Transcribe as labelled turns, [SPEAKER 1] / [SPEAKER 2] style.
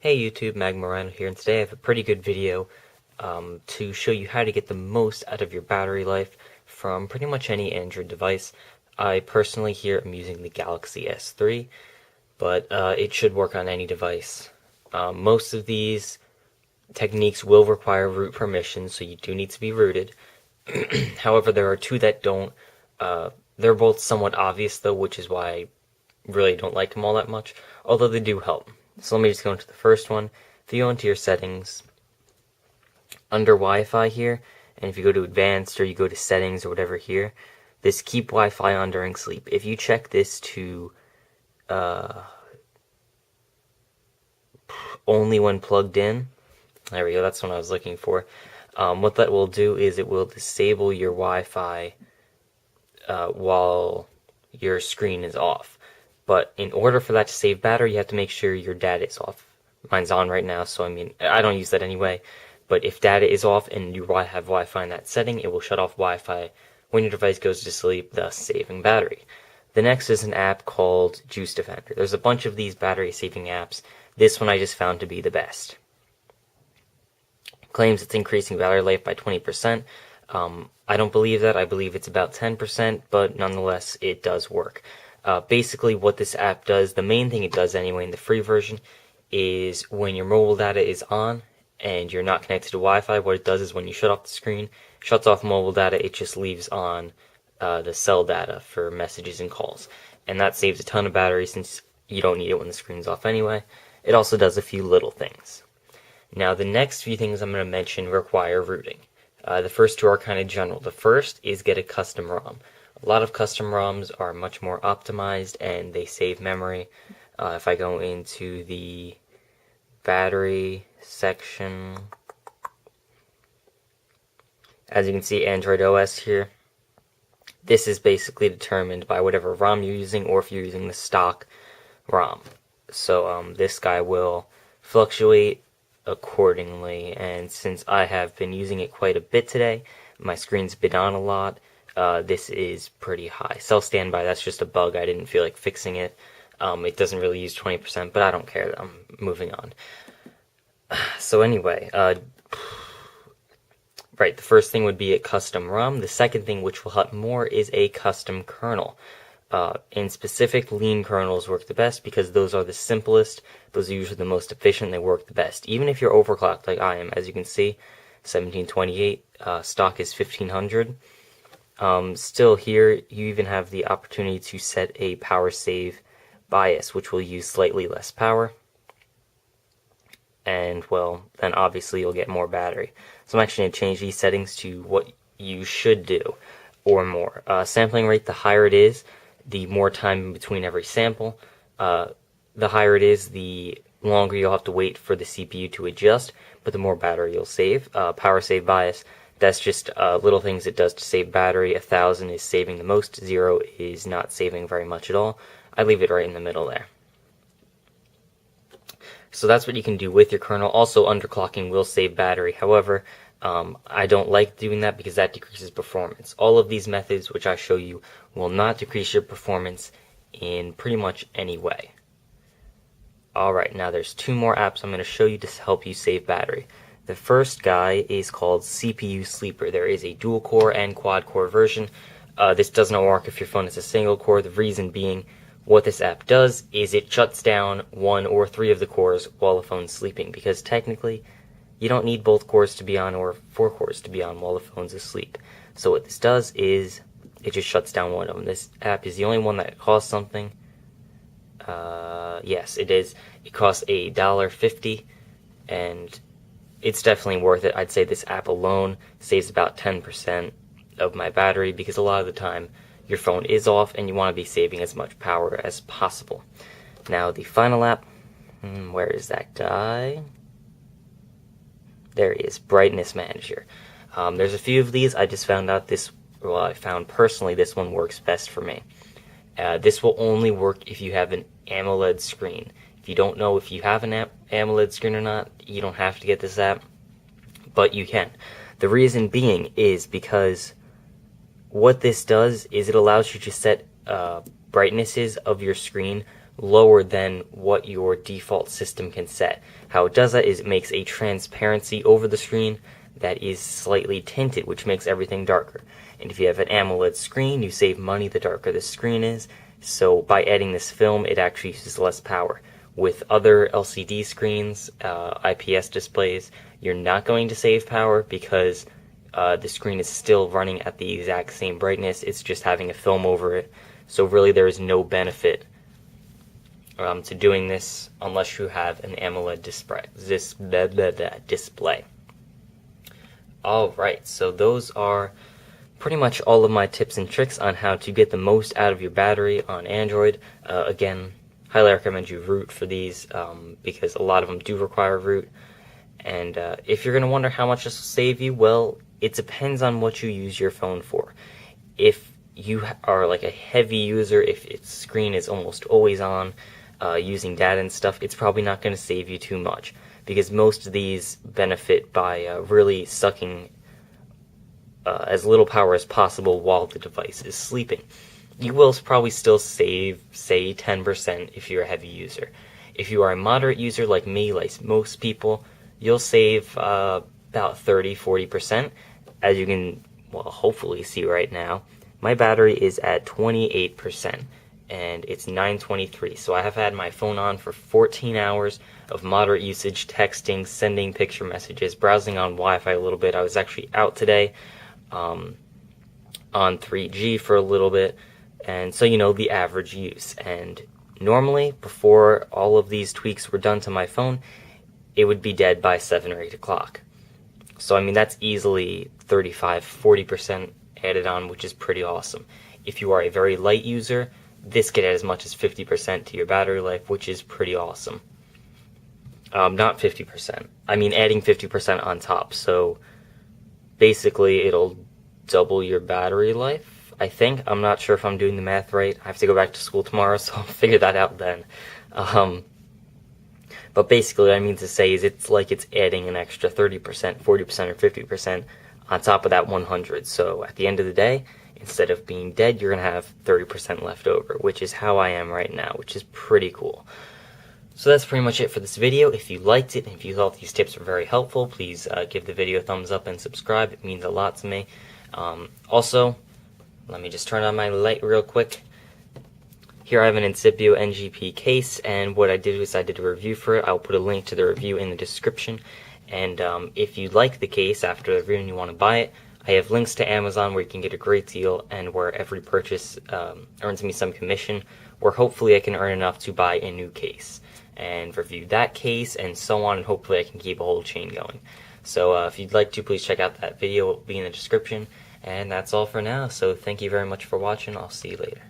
[SPEAKER 1] Hey YouTube, Magmorano here, and today I have a pretty good video to show you how to get the most out of your battery life from pretty much any Android device. I personally here am using the Galaxy S3, but it should work on any device. Most of these techniques will require root permission, so you do need to be rooted. However, there are two that don't. They're both somewhat obvious though, which is why I really don't like them all that much, although they do help. So let me just go into the first one. If you go into your settings, under Wi-Fi here, and if you go to advanced or you go to settings or whatever here, this keep Wi-Fi on during sleep. If you check this to only when plugged in, there we go, that's what I was looking for. What that will do is it will disable your Wi-Fi while your screen is off. But in order for that to save battery, you have to make sure your data is off. Mine's on right now, so I mean, I don't use that anyway. But if data is off and you have Wi-Fi in that setting, it will shut off Wi-Fi when your device goes to sleep, thus saving battery. The next is an app called Juice Defender. There's a bunch of these battery-saving apps. This one I just found to be the best. Claims it's increasing battery life by 20%. I don't believe that. I believe it's about 10%, but nonetheless, it does work. Basically what this app does, the main thing it does anyway in the free version, is when your mobile data is on and you're not connected to Wi-Fi, what it does is when you shut off the screen, shuts off mobile data, it just leaves on the cell data for messages and calls. And that saves a ton of battery since you don't need it when the screen's off anyway. It also does a few little things. Now the next few things I'm going to mention require rooting. The first two are kind of general. The first is get a custom ROM. A lot of custom ROMs are much more optimized and they save memory. If I go into the battery section, as you can see, Android OS here, this is basically determined by whatever ROM you're using or if you're using the stock ROM. So this guy will fluctuate accordingly, and since I have been using it quite a bit today, my screen's been on a lot. This is pretty high. Self standby, that's just a bug. I didn't feel like fixing it. It doesn't really use 20%, but I don't care. I'm moving on. So anyway, right, the first thing would be a custom ROM. The second thing, which will help more, is a custom kernel. In specific, lean kernels work the best because those are the simplest. Those are usually the most efficient. They work the best. Even if you're overclocked like I am, as you can see, 1728, stock is 1500. Still here, you even have the opportunity to set a power save bias, which will use slightly less power. And, well, then obviously you'll get more battery. So I'm actually going to change these settings to what you should do, or more. Sampling rate, the higher it is, the more time in between every sample. The higher it is, the longer you'll have to wait for the CPU to adjust, but the more battery you'll save. Power save bias, that's just little things it does to save battery. 1000 is saving the most, 0 is not saving very much at all. I leave it right in the middle there. So that's what you can do with your kernel. Also, underclocking will save battery. However, I don't like doing that because that decreases performance. All of these methods which I show you will not decrease your performance in pretty much any way. Alright, now there's two more apps I'm going to show you to help you save battery. The first guy is called CPU Sleeper. There is a dual core and quad core version. This does not work if your phone is a single core. The reason being, what this app does is it shuts down 1 or 3 of the cores while the phone's sleeping, because technically you don't need both cores to be on or 4 cores to be on while the phone's asleep. So what this does is it just shuts down one of them. This app is the only one that costs something. Yes, it is. It costs $1.50, and it's definitely worth it. I'd say this app alone saves about 10% of my battery, because a lot of the time your phone is off and you want to be saving as much power as possible. Now the final app, where is that guy? There he is, Brightness Manager. There's a few of these. I just found out I found personally this one works best for me. This will only work if you have an Amoled screen. If you don't know if you have an Amoled screen or not, you don't have to get this app, but you can. The reason being is because what this does is it allows you to set brightnesses of your screen lower than what your default system can set. How it does that is it makes a transparency over the screen that is slightly tinted, which makes everything darker. And if you have an AMOLED screen, you save money the darker the screen is. So by adding this film, it actually uses less power. With other LCD screens, IPS displays, you're not going to save power because the screen is still running at the exact same brightness. It's just having a film over it. So really there is no benefit to doing this unless you have an AMOLED display. Alright, so those are pretty much all of my tips and tricks on how to get the most out of your battery on Android. Again, highly recommend you root for these because a lot of them do require root. And if you're going to wonder how much this will save you, well, it depends on what you use your phone for. If you are like a heavy user, if its screen is almost always on, using data and stuff, it's probably not going to save you too much, because most of these benefit by really sucking as little power as possible while the device is sleeping. You will probably still save, say, 10% if you're a heavy user. If you are a moderate user like me, like most people, you'll save about 30-40%. As you can, well, hopefully see right now, my battery is at 28%, and it's 9:23. So I have had my phone on for 14 hours of moderate usage, texting, sending picture messages, browsing on Wi-Fi a little bit. I was actually out today on 3G for a little bit, and so, you know, the average use. And normally, before all of these tweaks were done to my phone, it would be dead by 7 or 8 o'clock. So, I mean, that's easily 35-40% added on, which is pretty awesome. If you are a very light user, this could add as much as 50% to your battery life, which is pretty awesome. Not 50%. I mean, adding 50% on top. So, basically, it'll double your battery life, I think. I'm not sure if I'm doing the math right. I have to go back to school tomorrow, so I'll figure that out then. But basically what I mean to say is it's like it's adding an extra 30%, 40%, or 50% on top of that 100. So at the end of the day, instead of being dead, you're going to have 30% left over, which is how I am right now, which is pretty cool. So that's pretty much it for this video. If you liked it and if you thought these tips were very helpful, please give the video a thumbs up and subscribe. It means a lot to me. Also, let me just turn on my light real quick. Here I have an Incipio NGP case, and what I did was I did a review for it. I'll put a link to the review in the description. And if you like the case after the review and you want to buy it, I have links to Amazon where you can get a great deal, and where every purchase earns me some commission, where hopefully I can earn enough to buy a new case and review that case and so on, and hopefully I can keep a whole chain going. So if you'd like to, please check out that video. It will be in the description. And that's all for now, so thank you very much for watching. I'll see you later.